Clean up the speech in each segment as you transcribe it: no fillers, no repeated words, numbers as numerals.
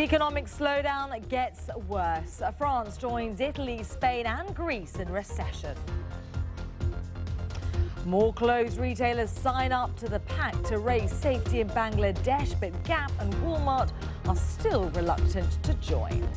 economic slowdown gets worse. France joins Italy, Spain and Greece in recession. More clothes retailers sign up to the pact to raise safety in Bangladesh, but Gap and Walmart are still reluctant to join.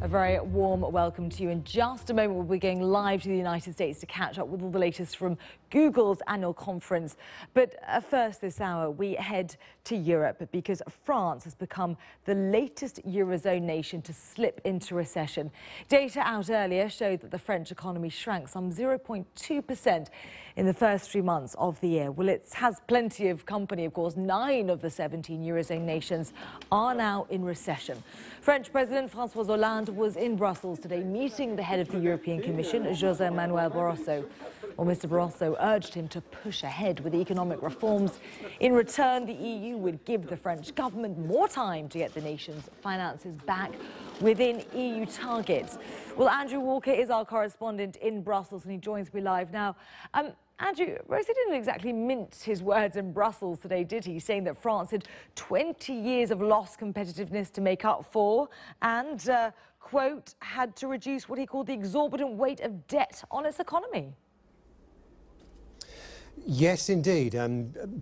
A very warm welcome to you. In just a moment, we'll be going live to the United States to catch up with all the latest from Google's annual conference. But first this hour, we head to Europe because France has become the latest Eurozone nation to slip into recession. Data out earlier showed that the French economy shrank some 0.2% in the first 3 months of the year. Well, it has plenty of company, of course. 9 of the 17 Eurozone nations are now in recession. French President François Hollande was in Brussels today meeting the head of the European Commission, José Manuel Barroso. Well, Mr. Barroso urged him to push ahead with economic reforms. In return, the EU would give the French government more time to get the nation's finances back within EU targets. Well, Andrew Walker is our correspondent in Brussels and he joins me live now. Andrew, Rosie didn't exactly mince his words in Brussels today, did he? Saying that France had 20 years of lost competitiveness to make up for and, quote, had to reduce what he called the exorbitant weight of debt on its economy. Yes, indeed.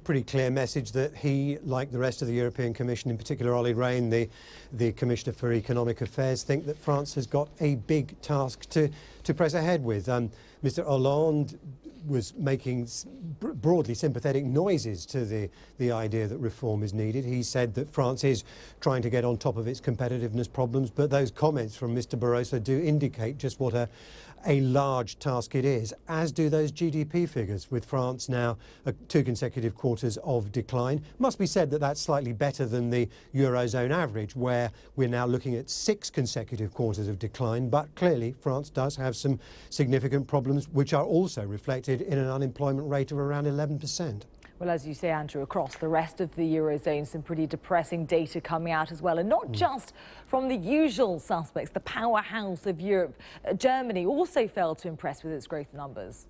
Pretty clear message that he, like the rest of the European Commission, in particular Olli Rehn, the Commissioner for Economic Affairs, think that France has got a big task to press ahead with. Mr. Hollande was making broadly sympathetic noises to the idea that reform is needed. He said that France is trying to get on top of its competitiveness problems, but those comments from Mr. Barroso do indicate just what a large task it is, as do those GDP figures, with France now 2 consecutive quarters of decline. Must be said that that's slightly better than the Eurozone average, where we're now looking at 6 consecutive quarters of decline. But clearly, France does have some significant problems, which are also reflected in an unemployment rate of around 11%. Well, as you say, Andrew, across the rest of the Eurozone, some pretty depressing data coming out as well. And not just from the usual suspects. The powerhouse of Europe, Germany, also failed to impress with its growth numbers.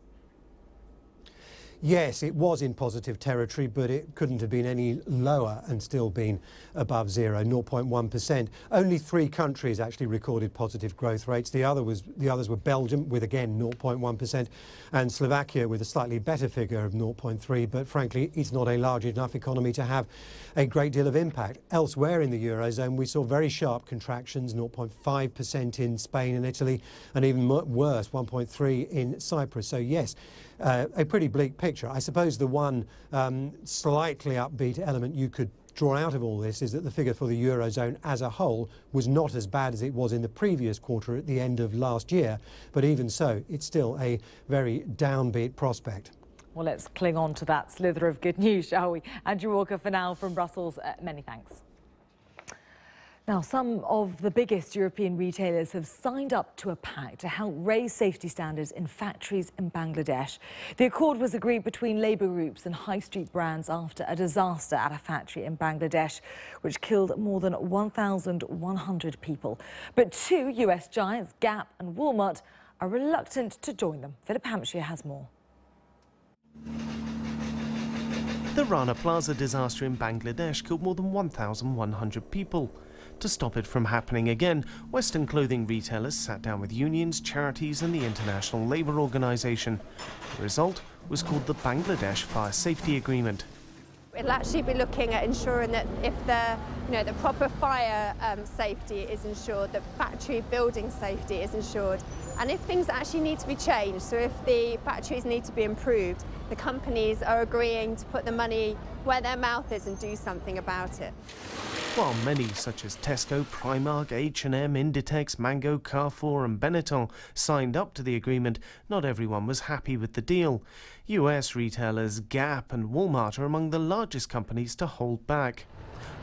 Yes, it was in positive territory, but it couldn't have been any lower and still been above zero, 0.1%. Only 3 countries actually recorded positive growth rates. The others were Belgium with, again, 0.1%, and Slovakia with a slightly better figure of 0.3%. But frankly, it's not a large enough economy to have a great deal of impact. Elsewhere in the Eurozone, we saw very sharp contractions, 0.5% in Spain and Italy, and even worse, 1.3% in Cyprus. So yes, a pretty bleak picture. I suppose the one slightly upbeat element you could draw out of all this is that the figure for the Eurozone as a whole was not as bad as it was in the previous quarter at the end of last year. But even so, it's still a very downbeat prospect. Well, let's cling on to that slither of good news, shall we? Andrew Walker for now from Brussels. Many thanks. Now, some of the biggest European retailers have signed up to a pact to help raise safety standards in factories in Bangladesh. The accord was agreed between labour groups and high street brands after a disaster at a factory in Bangladesh, which killed more than 1,100 people. But 2 US giants, Gap and Walmart, are reluctant to join them. Philip Hampshire has more. The Rana Plaza disaster in Bangladesh killed more than 1,100 people. To stop it from happening again, Western clothing retailers sat down with unions, charities and the International Labour Organization. The result was called the Bangladesh Fire Safety Agreement. It'll actually be looking at ensuring that if the proper fire safety is ensured, that factory building safety is ensured, and if things actually need to be changed, so if the factories need to be improved, the companies are agreeing to put the money where their mouth is and do something about it. While many, such as Tesco, Primark, H&M, Inditex, Mango, Carrefour and Benetton, signed up to the agreement, not everyone was happy with the deal. US retailers Gap and Walmart are among the largest companies to hold back.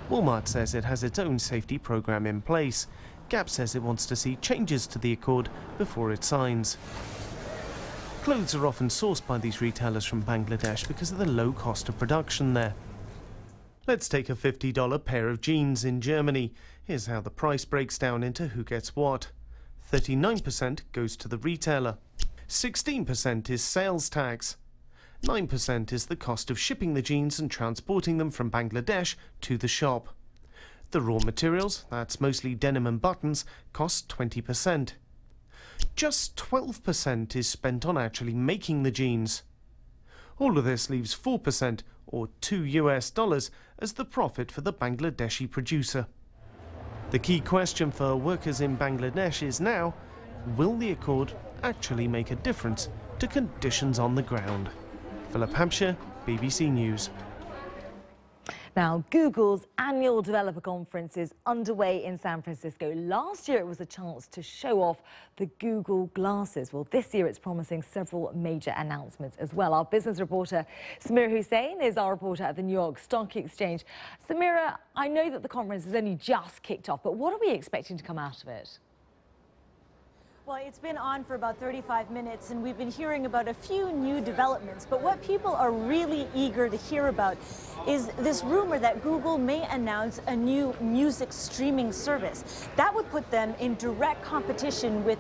Walmart says it has its own safety program in place. Gap says it wants to see changes to the accord before it signs. Clothes are often sourced by these retailers from Bangladesh because of the low cost of production there. Let's take a $50 pair of jeans in Germany. Here's how the price breaks down into who gets what. 39% goes to the retailer. 16% is sales tax. 9% is the cost of shipping the jeans and transporting them from Bangladesh to the shop. The raw materials, that's mostly denim and buttons, cost 20%. Just 12% is spent on actually making the jeans. All of this leaves 4%, or $2 as the profit for the Bangladeshi producer. The key question for workers in Bangladesh is now, will the accord actually make a difference to conditions on the ground? Philip Hampshire, BBC News. Now, Google's annual developer conference is underway in San Francisco. Last year, it was a chance to show off the Google glasses. Well, this year, it's promising several major announcements as well. Our business reporter, Samira Hussain, is our reporter at the New York Stock Exchange. Samira, I know that the conference has only just kicked off, but what are we expecting to come out of it? Well, it's been on for about 35 minutes, and we've been hearing about a few new developments. But what people are really eager to hear about is this rumor that Google may announce a new music streaming service. That would put them in direct competition with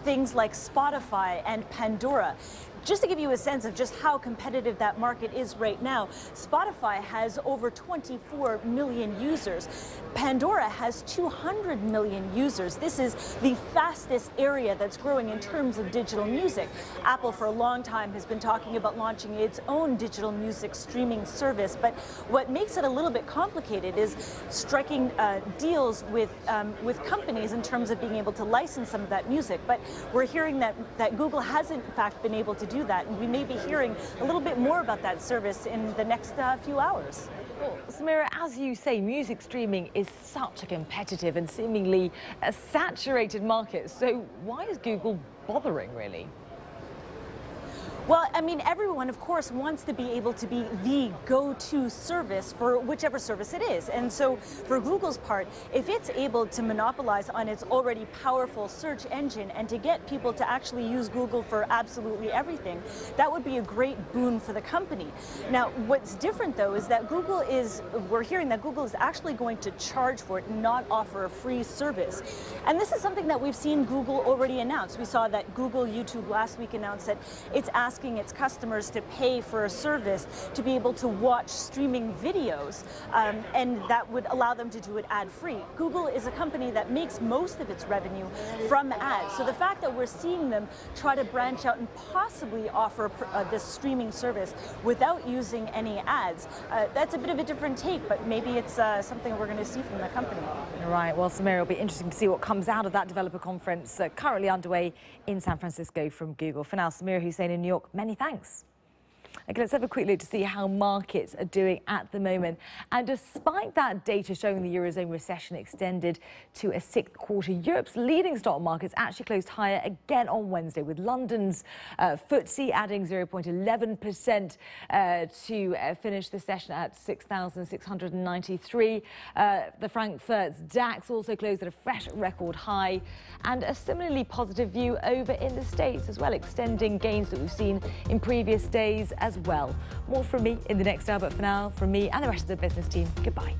things like Spotify and Pandora. Just to give you a sense of just how competitive that market is right now, Spotify has over 24 million users. Pandora has 200 million users. This is the fastest area that's growing in terms of digital music. Apple for a long time has been talking about launching its own digital music streaming service, but what makes it a little bit complicated is striking deals with companies in terms of being able to license some of that music. But we're hearing that Google has in fact been able to do that, and we may be hearing a little bit more about that service in the next few hours. Well, Samira, as you say, music streaming is such a competitive and seemingly a saturated market. So why is Google bothering, really? Well, I mean, everyone, of course, wants to be able to be the go-to service for whichever service it is. And so for Google's part, if it's able to monopolize on its already powerful search engine and to get people to actually use Google for absolutely everything, that would be a great boon for the company. Now, what's different, though, is that we're hearing that Google is actually going to charge for it and not offer a free service. And this is something that we've seen Google already announce. We saw that Google YouTube last week announced that it's asking its customers to pay for a service to be able to watch streaming videos, and that would allow them to do it ad-free. Google is a company that makes most of its revenue from ads, so the fact that we're seeing them try to branch out and possibly offer this streaming service without using any ads, that's a bit of a different take, but maybe it's something we're going to see from the company. Right, well, Samira, it'll be interesting to see what comes out of that developer conference currently underway in San Francisco from Google. For now, Samira Hussain in New York, many thanks. Okay, let's have a quick look to see how markets are doing at the moment. And despite that data showing the Eurozone recession extended to a sixth quarter, Europe's leading stock markets actually closed higher again on Wednesday, with London's FTSE adding 0.11% to finish the session at 6,693. The Frankfurt's DAX also closed at a fresh record high, and a similarly positive view over in the States as well, extending gains that we've seen in previous days as well. More from me in the next hour, but for now, from me and the rest of the business team, goodbye.